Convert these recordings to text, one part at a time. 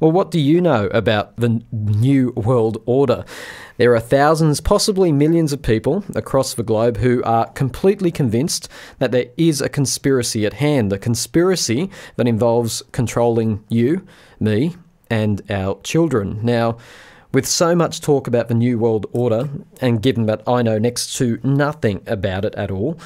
Well, what do you know about the New World Order? There are thousands, possibly millions of people across the globe who are completely convinced that there is a conspiracy at hand, a conspiracy that involves controlling you, me, and our children. Now, with so much talk about the New World Order, and given that I know next to nothing about it at all,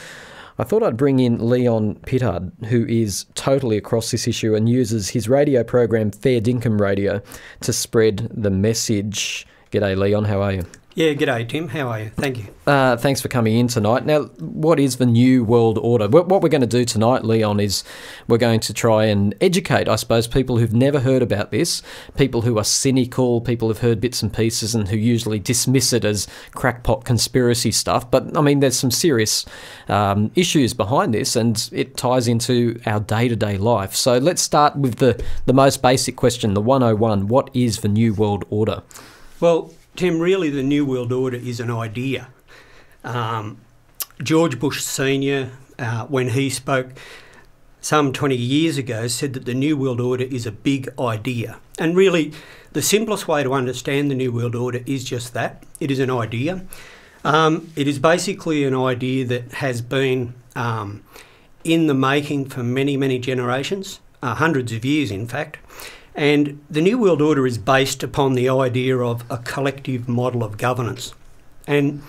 I thought I'd bring in Leon Pittard, who is totally across this issue and uses his radio program Fair Dinkum Radio to spread the message. G'day, Leon. How are you? Yeah, g'day, Tim. How are you? Thank you. Thanks for coming in tonight. Now, what is the New World Order? What we're going to do tonight, Leon, is we're going to try and educate, I suppose, people who've never heard about this, people who are cynical, people who've heard bits and pieces and who usually dismiss it as crackpot conspiracy stuff. But, I mean, there's some serious issues behind this, and it ties into our day-to-day life. So let's start with the most basic question, the 101. What is the New World Order? Well, Tim, really the New World Order is an idea. George Bush Sr., when he spoke some 20 years ago, said that the New World Order is a big idea. And really, the simplest way to understand the New World Order is just that. It is an idea. It is basically an idea that has been in the making for many, many generations, hundreds of years, in fact. And the New World Order is based upon the idea of a collective model of governance. And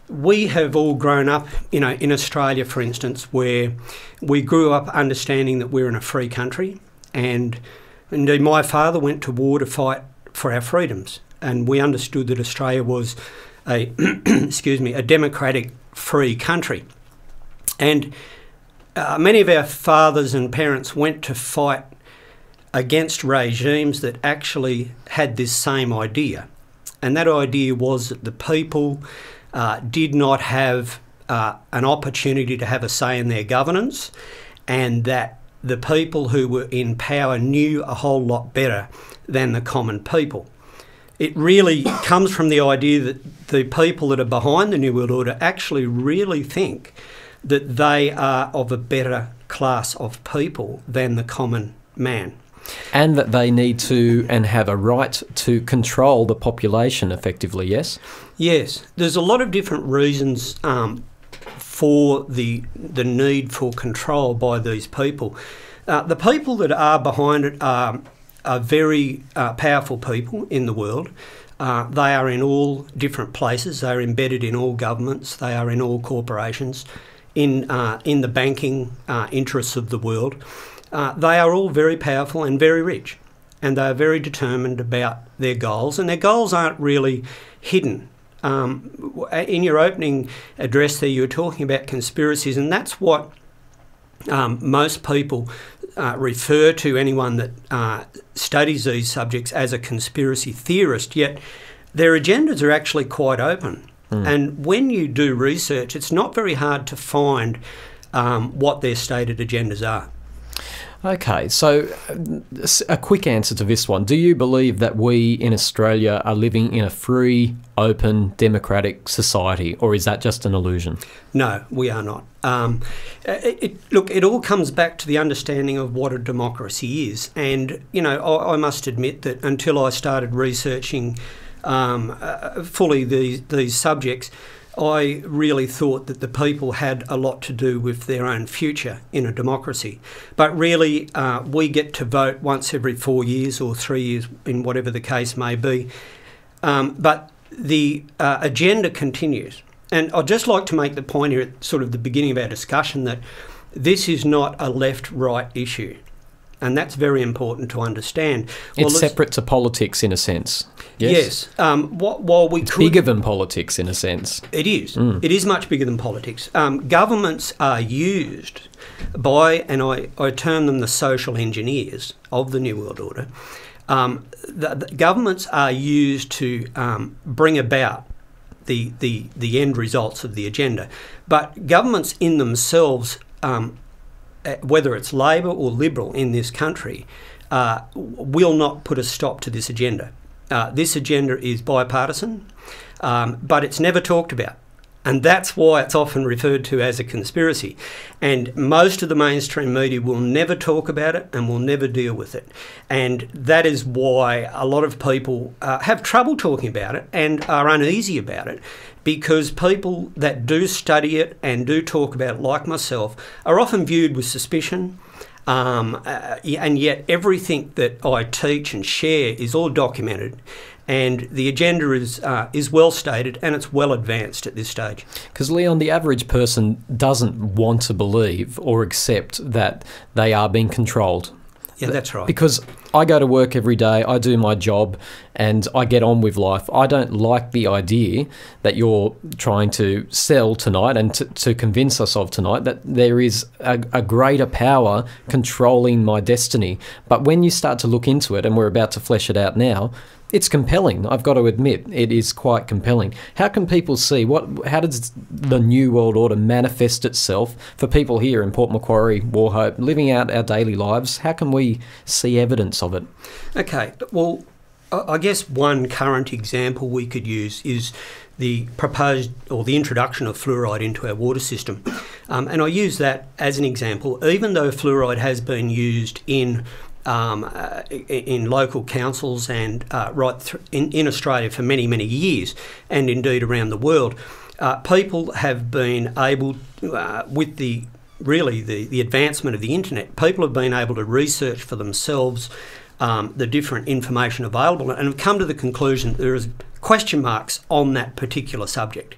we have all grown up, in Australia, for instance, where we grew up understanding that we're in a free country. And indeed, my father went to war to fight for our freedoms. And we understood that Australia was a democratic, free country. And many of our fathers and parents went to fight against regimes that actually had this same idea. And that idea was that the people did not have an opportunity to have a say in their governance, and that the people who were in power knew a whole lot better than the common people. It really comes from the idea that the people that are behind the New World Order actually really think that they are of a better class of people than the common man. And that they need to and have a right to control the population effectively, yes? Yes. There's a lot of different reasons for the need for control by these people. The people that are behind it are very powerful people in the world. They are in all different places. They are embedded in all governments. They are in all corporations, in the banking interests of the world. They are all very powerful and very rich, and they are very determined about their goals, and their goals aren't really hidden. In your opening address there, you were talking about conspiracies, and that's what most people refer to anyone that studies these subjects as a conspiracy theorist, yet their agendas are actually quite open. And when you do research, it's not very hard to find what their stated agendas are. Okay, so a quick answer to this one. Do you believe that we in Australia are living in a free, open, democratic society, or is that just an illusion? No, we are not. Look, it all comes back to the understanding of what a democracy is. And, I must admit that until I started researching fully these subjects, I really thought that the people had a lot to do with their own future in a democracy. But really, we get to vote once every 4 years or 3 years, in whatever the case may be. But the agenda continues. And I'd just like to make the point here at sort of the beginning of our discussion that this is not a left-right issue. And that's very important to understand. It's separate to politics in a sense. Yes. While we it's bigger than politics in a sense. It is. It is much bigger than politics. Governments are used by, and I term them the social engineers of the New World Order. The governments are used to bring about the end results of the agenda. But governments in themselves, whether it's Labor or Liberal in this country, will not put a stop to this agenda. This agenda is bipartisan, but it's never talked about. And that's why it's often referred to as a conspiracy. And most of the mainstream media will never talk about it and will never deal with it. And that is why a lot of people have trouble talking about it and are uneasy about it, because people that do study it and do talk about it, like myself, are often viewed with suspicion. And yet everything that I teach and share is all documented, and the agenda is well stated and it's well advanced at this stage. Because, Leon, the average person doesn't want to believe or accept that they are being controlled. Yeah, that's right. Because I go to work every day, I do my job, and I get on with life. I don't like the idea that you're trying to sell tonight and to convince us of tonight that there is a greater power controlling my destiny. But when you start to look into it, and we're about to flesh it out now, it's compelling. I've got to admit, it is quite compelling. How can people see how does the New World Order manifest itself for people here in Port Macquarie, Wauchope, living out our daily lives? How can we see evidence of it? Okay, well, I guess one current example we could use is the proposed or the introduction of fluoride into our water system. And I use that as an example, even though fluoride has been used in local councils and in Australia for many, many years, and indeed around the world, people have been able, with the advancement of the internet, people have been able to research for themselves the different information available and have come to the conclusion that there is question marks on that particular subject.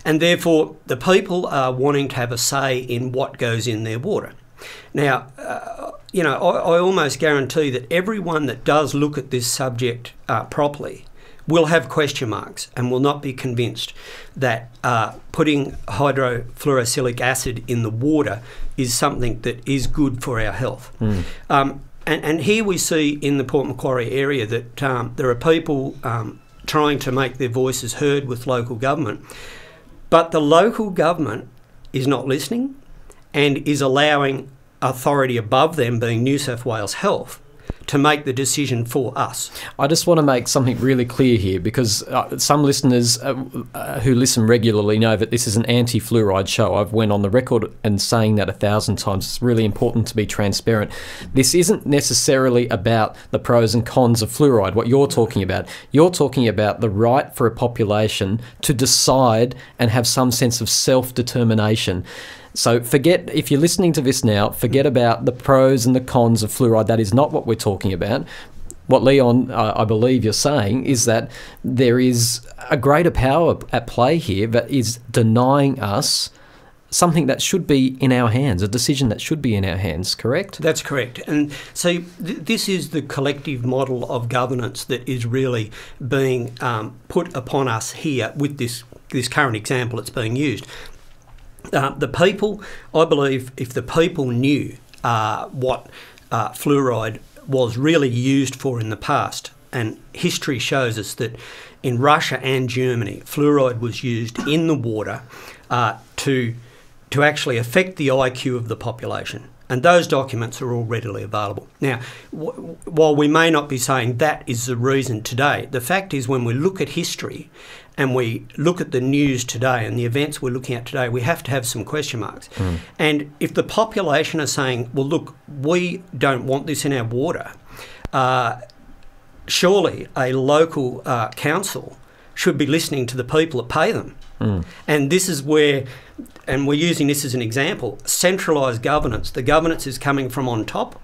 And therefore, the people are wanting to have a say in what goes in their water. Now, I almost guarantee that everyone that does look at this subject properly will have question marks and will not be convinced that putting hydrofluorosilicic acid in the water is something that is good for our health. And here we see in the Port Macquarie area that there are people trying to make their voices heard with local government, but the local government is not listening and is allowing authority above them, being New South Wales Health, to make the decision for us. I just want to make something really clear here, because some listeners who listen regularly know that this is an anti-fluoride show. I've went on the record and saying that 1,000 times. It's really important to be transparent. This isn't necessarily about the pros and cons of fluoride, what you're talking about. You're talking about the right for a population to decide and have some sense of self-determination. So forget, if you're listening to this now, forget about the pros and the cons of fluoride. That is not what we're talking about. What, Leon, I believe you're saying is that there is a greater power at play here that is denying us something that should be in our hands, a decision that should be in our hands, correct? That's correct. And so this is the collective model of governance that is really being put upon us here with this current example that's being used. The people, I believe, if the people knew what fluoride was really used for in the past, and history shows us that in Russia and Germany, fluoride was used in the water to actually affect the IQ of the population. And those documents are all readily available. Now, while we may not be saying that is the reason today, the fact is when we look at history and we look at the news today and the events we're looking at today, we have to have some question marks. And if the population are saying, well, look, we don't want this in our water, surely a local council should be listening to the people that pay them. And this is where, and we're using this as an example, centralised governance. The governance is coming from on top.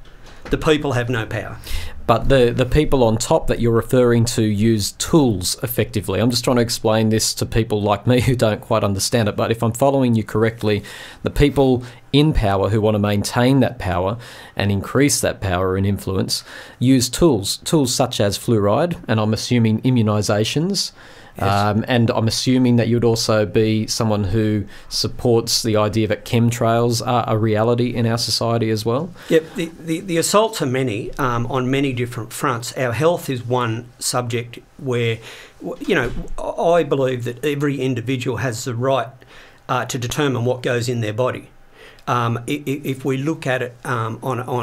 The people have no power. But the people on top that you're referring to use tools effectively. I'm just trying to explain this to people like me who don't quite understand it. But if I'm following you correctly, the people in power who want to maintain that power and increase that power and influence use tools such as fluoride, and I'm assuming immunisations. Yes. And I'm assuming that you'd also be someone who supports the idea that chemtrails are a reality in our society as well. Yep, the assaults are many on many different fronts. Our health is one subject where, I believe that every individual has the right to determine what goes in their body. If we look at it on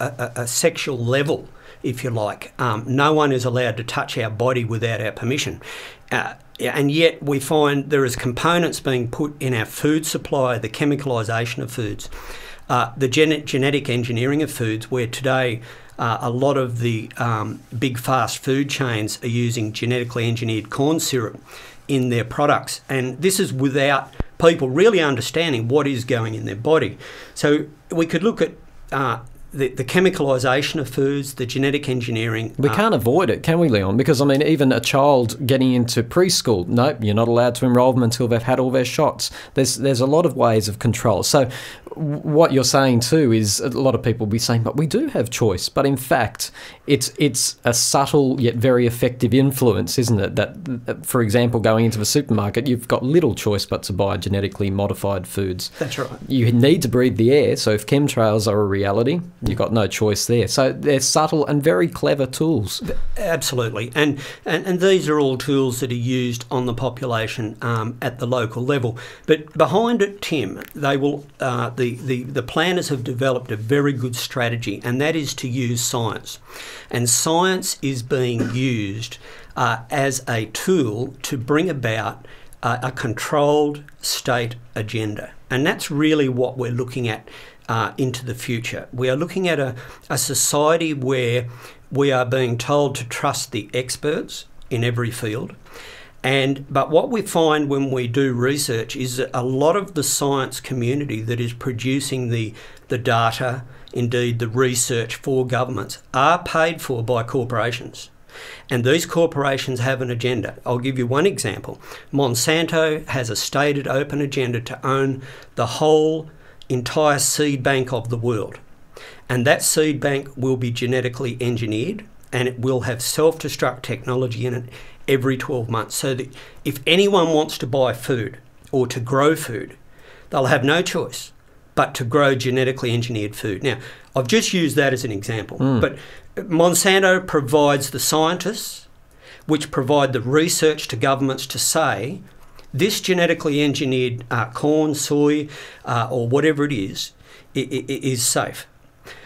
a sexual level, if you like, no one is allowed to touch our body without our permission. and yet we find there is components being put in our food supply, the chemicalisation of foods, the genetic engineering of foods, where today a lot of the big fast food chains are using genetically engineered corn syrup in their products. And this is without people really understanding what is going in their body. So we could look at the chemicalisation of foods, the genetic engineering. We can't avoid it, can we, Leon? Because, I mean, even a child getting into preschool, nope, you're not allowed to enrol them until they've had all their shots. There's a lot of ways of control. So what you're saying too is a lot of people will be saying, but we do have choice. But in fact, it's a subtle yet very effective influence, isn't it? That, for example, going into the supermarket, you've got little choice but to buy genetically modified foods. That's right. You need to breathe the air. So if chemtrails are a reality, you've got no choice there. So they're subtle and very clever tools. Absolutely. And these are all tools that are used on the population at the local level. But behind it, Tim, they will the planners have developed a very good strategy, and that is to use science. And science is being used as a tool to bring about a controlled state agenda. And that's really what we're looking at into the future. We are looking at a society where we are being told to trust the experts in every field. But what we find when we do research is that a lot of the science community that is producing the data, indeed the research for governments, are paid for by corporations. And these corporations have an agenda. I'll give you one example. Monsanto has a stated open agenda to own the whole entire seed bank of the world. And that seed bank will be genetically engineered, and it will have self-destruct technology in it every 12 months, so that if anyone wants to buy food or to grow food, they'll have no choice but to grow genetically engineered food. Now, I've just used that as an example, but Monsanto provides the scientists, which provide the research to governments to say, this genetically engineered corn, soy, or whatever it is safe.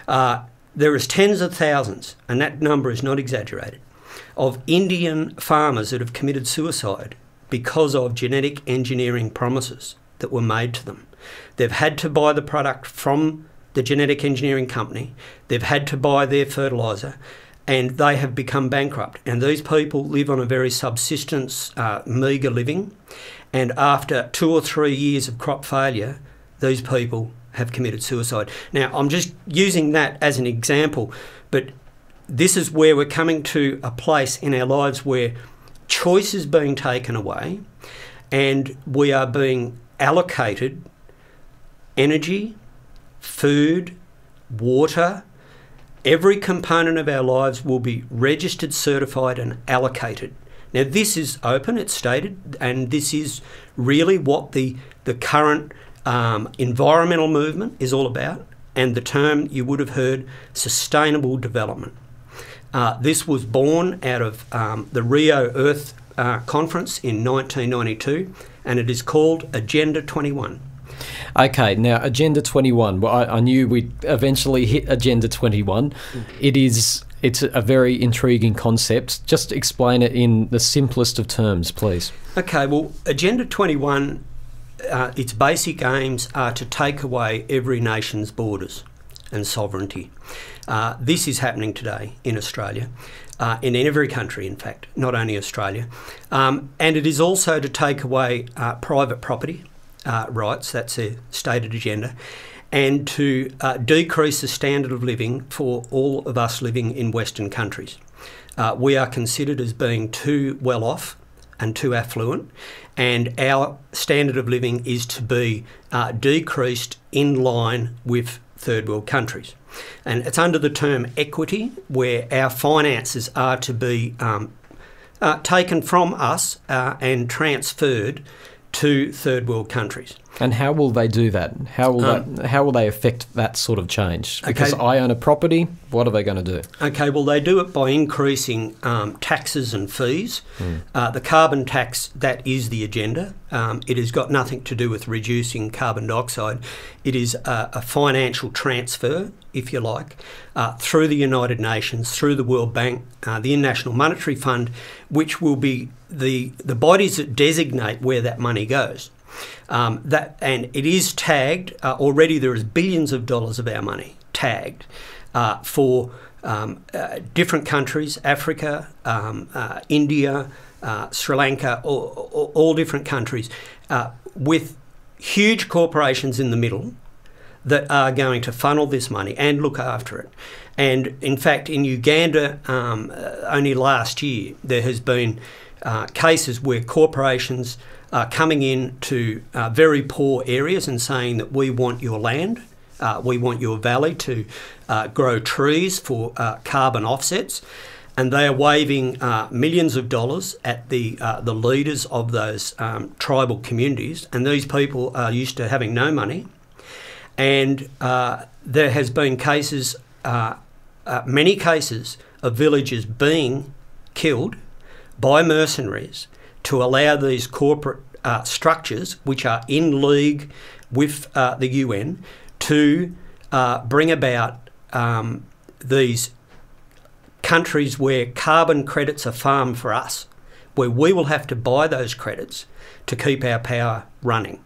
There is tens of thousands, and that number is not exaggerated, of Indian farmers that have committed suicide because of genetic engineering promises that were made to them. They've had to buy the product from the genetic engineering company, they've had to buy their fertiliser, and they have become bankrupt. And these people live on a very subsistence, meagre living, and after 2 or 3 years of crop failure, these people have committed suicide. Now, I'm just using that as an example, but this is where we're coming to a place in our lives where choice is being taken away and we are being allocated energy, food, water. Every component of our lives will be registered, certified and allocated. Now, this is open, it's stated, and this is really what the current environmental movement is all about, and the term you would have heard, sustainable development. This was born out of the Rio Earth Conference in 1992, and it is called Agenda 21. Okay, now Agenda 21. Well, I knew we'd eventually hit Agenda 21. It's a very intriguing concept. Just explain it in the simplest of terms, please. Okay, well, Agenda 21, its basic aims are to take away every nation's borders and sovereignty. This is happening today in Australia, in every country, in fact, not only Australia. And it is also to take away private property rights, that's a stated agenda, and to decrease the standard of living for all of us living in Western countries. We are considered as being too well off and too affluent, and our standard of living is to be decreased in line with third world countries. And it's under the term equity, where our finances are to be taken from us and transferred to third world countries. And how will they do that? How will they affect that sort of change? Because I own a property, what are they going to do? Okay, well, they do it by increasing taxes and fees. The carbon tax, that is the agenda. It has got nothing to do with reducing carbon dioxide. It is a financial transfer, if you like, through the United Nations, through the World Bank, the International Monetary Fund, which will be the bodies that designate where that money goes. And it is tagged. Already there is billions of dollars of our money tagged for different countries, Africa, India, Sri Lanka, all different countries, with huge corporations in the middle that are going to funnel this money and look after it. And in fact, in Uganda, only last year, there has been cases where corporations are coming in to very poor areas and saying that we want your land, we want your valley to grow trees for carbon offsets, and they are waving millions of dollars at the leaders of those tribal communities, and these people are used to having no money. And there has been cases, many cases of villagers being killed by mercenaries to allow these corporate structures, which are in league with the UN, to bring about these countries where carbon credits are farmed for us, where we will have to buy those credits to keep our power running.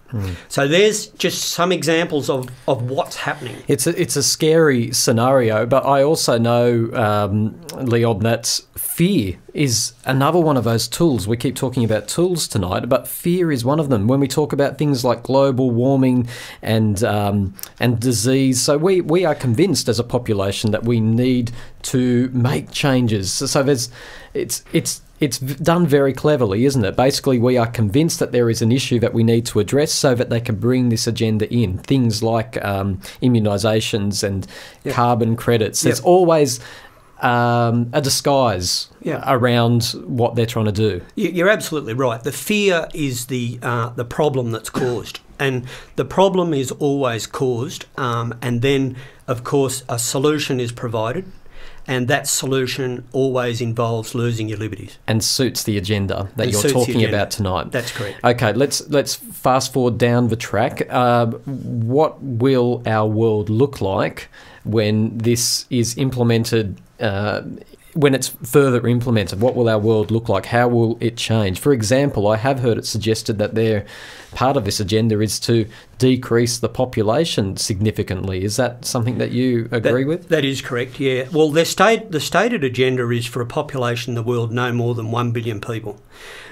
So there's just some examples of what's happening. It's a scary scenario, but I also know, Leon, that fear is another one of those tools. We keep talking about tools tonight, but fear is one of them. When we talk about things like global warming and disease, so we are convinced as a population that we need to make changes. So it's done very cleverly, isn't it? Basically, we are convinced that there is an issue that we need to address so that they can bring this agenda in. Things like immunisations and carbon credits. There's always a disguise around what they're trying to do. You're absolutely right. The fear is the problem that's caused. And the problem is always caused. And then, of course, a solution is provided. And that solution always involves losing your liberties. And suits the agenda that you're talking about tonight. That's correct. Okay, let's fast forward down the track. What will our world look like when this is implemented, when it's further implemented? What will our world look like? How will it change? For example, I have heard it suggested that part of this agenda is to decrease the population significantly. Is that something that you agree with? That is correct, yeah. Well, the stated agenda is for a population in the world no more than 1 billion people.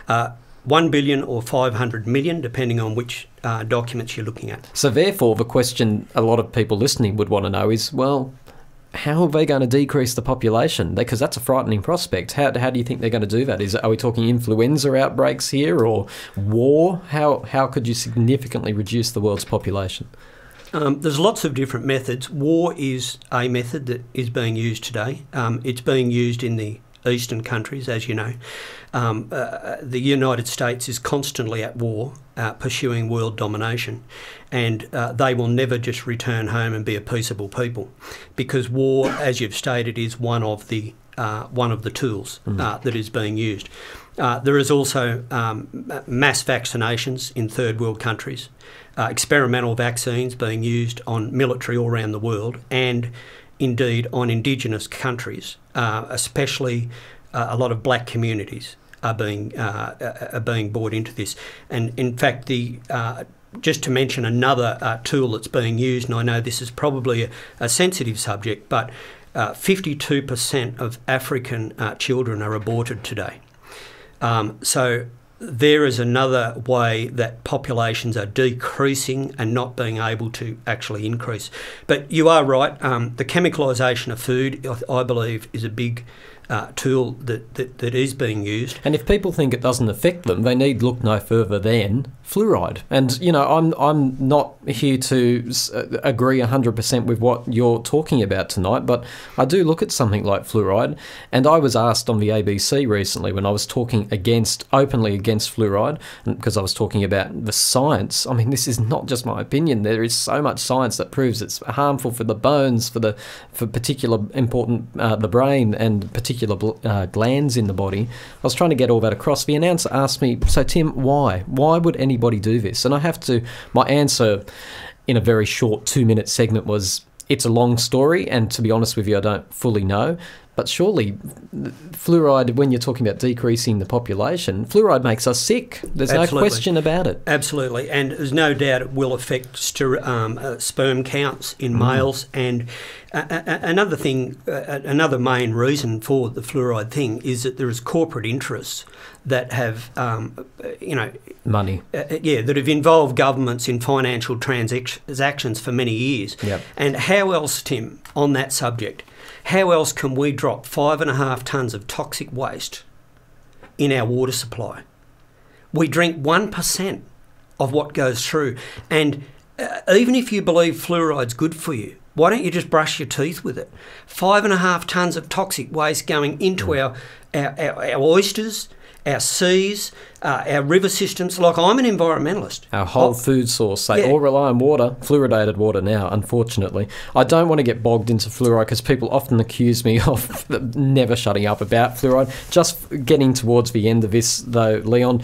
1 billion or 500 million, depending on which documents you're looking at. So therefore, the question a lot of people listening would want to know is, well, how are they going to decrease the population? Because that's a frightening prospect. How do you think they're going to do that? Are we talking influenza outbreaks here or war? How could you significantly reduce the world's population? There's lots of different methods. War is a method that is being used today. It's being used in the eastern countries, as you know. The United States is constantly at war, pursuing world domination, and they will never just return home and be a peaceable people, because war, as you've stated, is one of the tools that is being used. There is also mass vaccinations in third world countries, experimental vaccines being used on military all around the world, and indeed on Indigenous countries, especially a lot of black communities are being brought into this. And in fact, just to mention another tool that's being used, and I know this is probably a sensitive subject, but 52% of African children are aborted today. So there is another way that populations are decreasing and not being able to actually increase. But you are right, the chemicalisation of food, I believe, is a big tool that is being used. And if people think it doesn't affect them, they need look no further than fluoride. And, you know, I'm not here to agree 100% with what you're talking about tonight, but I do look at something like fluoride. And I was asked on the ABC recently when I was talking openly against fluoride, because I was talking about the science. I mean, this is not just my opinion. There is so much science that proves it's harmful for the bones, for particular important the brain and particular glands in the body. I was trying to get all that across. The announcer asked me, so Tim, why? Why would anybody do this? And my answer in a very short 2-minute segment was, it's a long story, and to be honest with you, I don't fully know. But surely fluoride, when you're talking about decreasing the population, fluoride makes us sick. There's Absolutely. No question about it. Absolutely. And there's no doubt it will affect sperm counts in males. And another thing, another main reason for the fluoride thing is that there is corporate interests that have, money. That have involved governments in financial transactions for many years. Yep. And how else, Tim, on that subject, how else can we drop 5.5 tonnes of toxic waste in our water supply? We drink 1% of what goes through. And even if you believe fluoride's good for you, why don't you just brush your teeth with it? 5.5 tonnes of toxic waste going into our oysters, our seas, our river systems. Like, I'm an environmentalist. Our whole food source. They all rely on water, fluoridated water now, unfortunately. I don't want to get bogged into fluoride because people often accuse me of never shutting up about fluoride. Just getting towards the end of this, though, Leon,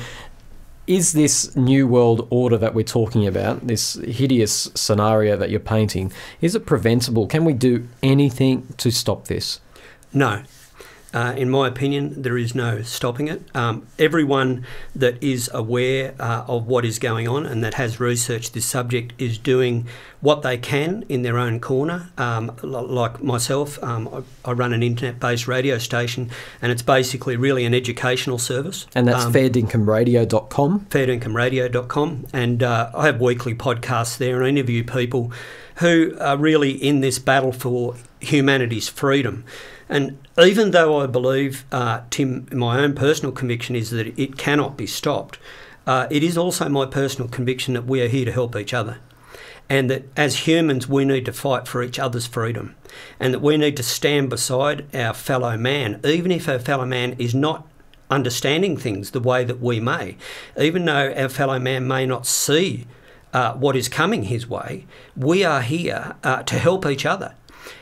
is this new world order that we're talking about, this hideous scenario that you're painting, is it preventable? Can we do anything to stop this? No. In my opinion, there is no stopping it. Everyone that is aware of what is going on and that has researched this subject is doing what they can in their own corner. Like myself, I run an internet-based radio station, and it's basically really an educational service. And that's fairdinkomeradio.com? fairdinkomeradio.com. And I have weekly podcasts there, and I interview people who are really in this battle for humanity's freedom. And even though I believe, Tim, my own personal conviction is that it cannot be stopped, it is also my personal conviction that we are here to help each other, and that as humans we need to fight for each other's freedom, and that we need to stand beside our fellow man, even if our fellow man is not understanding things the way that we may, even though our fellow man may not see what is coming his way. We are here to help each other.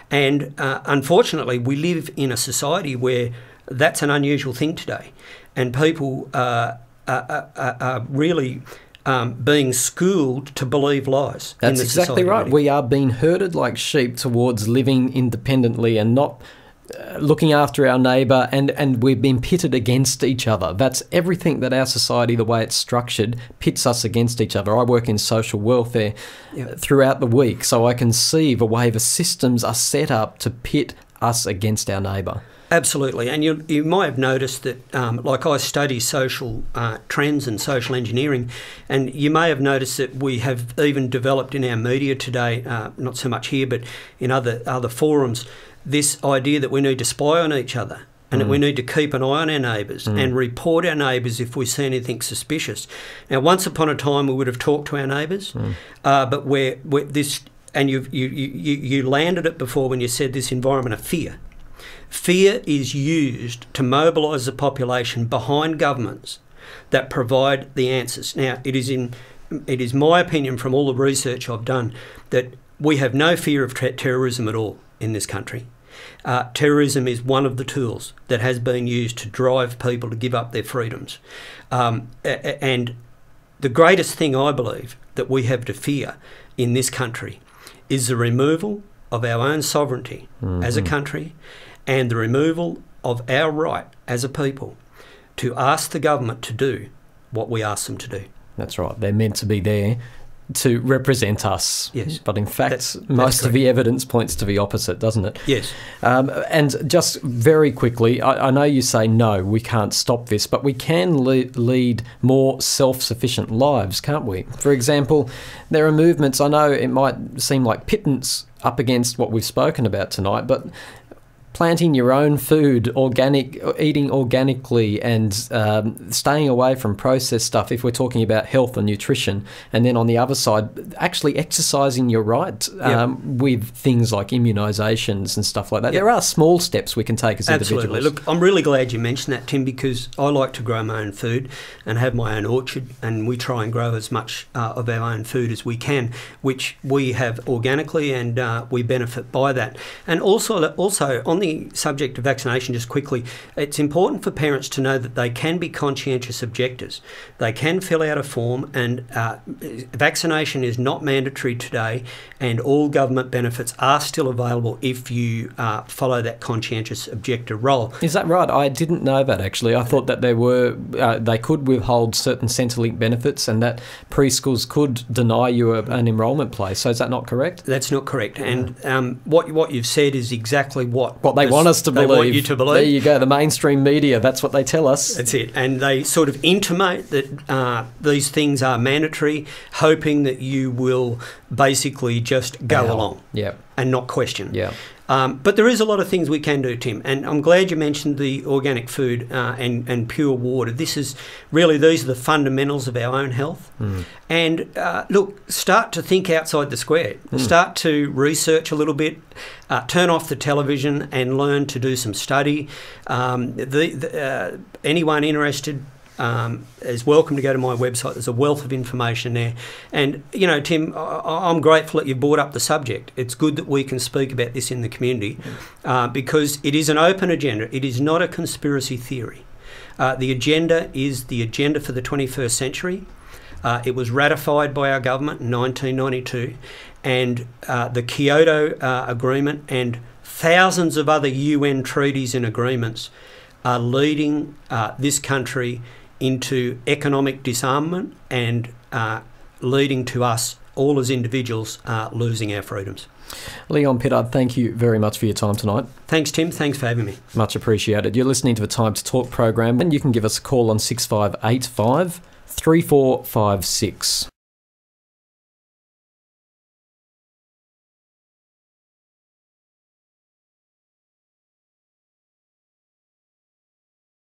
And unfortunately, we live in a society where that's an unusual thing today, and people are really being schooled to believe lies. That's exactly right. We are being herded like sheep towards living independently and not looking after our neighbour, and we've been pitted against each other. That's everything that our society, the way it's structured, pits us against each other. I work in social welfare throughout the week, so I can see the way the systems are set up to pit us against our neighbour. Absolutely, and you might have noticed that, like I study social trends and social engineering, and you may have noticed that we have even developed in our media today, not so much here but in other forums, this idea that we need to spy on each other and that we need to keep an eye on our neighbours and report our neighbours if we see anything suspicious. Now, once upon a time we would have talked to our neighbours, but we're this, and you landed it before when you said this environment of fear. Fear is used to mobilise the population behind governments that provide the answers. Now, it is my opinion from all the research I've done that we have no fear of terrorism at all in this country. Terrorism is one of the tools that has been used to drive people to give up their freedoms. And the greatest thing I believe that we have to fear in this country is the removal of our own sovereignty as a country, and the removal of our right as a people to ask the government to do what we ask them to do. That's right. They're meant to be there to represent us. Yes. But in fact, most of the evidence points to the opposite, doesn't it? Yes. And just very quickly, I know you say, no, we can't stop this, but we can lead more self-sufficient lives, can't we? For example, there are movements, I know it might seem like pittance up against what we've spoken about tonight, but planting your own food, eating organically, and staying away from processed stuff if we're talking about health and nutrition. And then on the other side, actually exercising your right with things like immunisations and stuff like that. There are small steps we can take as individuals. Absolutely. Look, I'm really glad you mentioned that, Tim, because I like to grow my own food and have my own orchard, and we try and grow as much of our own food as we can, which we have organically, and we benefit by that. And also on the subject of vaccination, just quickly, it's important for parents to know that they can be conscientious objectors. They can fill out a form, and vaccination is not mandatory today, and all government benefits are still available if you follow that conscientious objector role. Is that right? I didn't know that, actually. I thought that they could withhold certain Centrelink benefits, and that preschools could deny you an enrolment place. So is that not correct? That's not correct. And what you've said is exactly what they want us to believe. They want you to believe. There you go. The mainstream media, that's what they tell us. That's it. And they sort of intimate that these things are mandatory, hoping that you will basically just go along and not question. Yeah. But there is a lot of things we can do, Tim, and I'm glad you mentioned the organic food and pure water. These are the fundamentals of our own health. And look, start to think outside the square. Start to research a little bit, turn off the television and learn to do some study. Anyone interested is welcome to go to my website. There's a wealth of information there. And, you know, Tim, I'm grateful that you brought up the subject. It's good that we can speak about this in the community because it is an open agenda. It is not a conspiracy theory. The agenda is the agenda for the 21st century. It was ratified by our government in 1992, and the Kyoto Agreement and thousands of other UN treaties and agreements are leading this country into economic disarmament and leading to us, all as individuals, losing our freedoms. Leon Pittard, thank you very much for your time tonight. Thanks, Tim. Thanks for having me. Much appreciated. You're listening to the Time to Talk program, and you can give us a call on 6585 3456.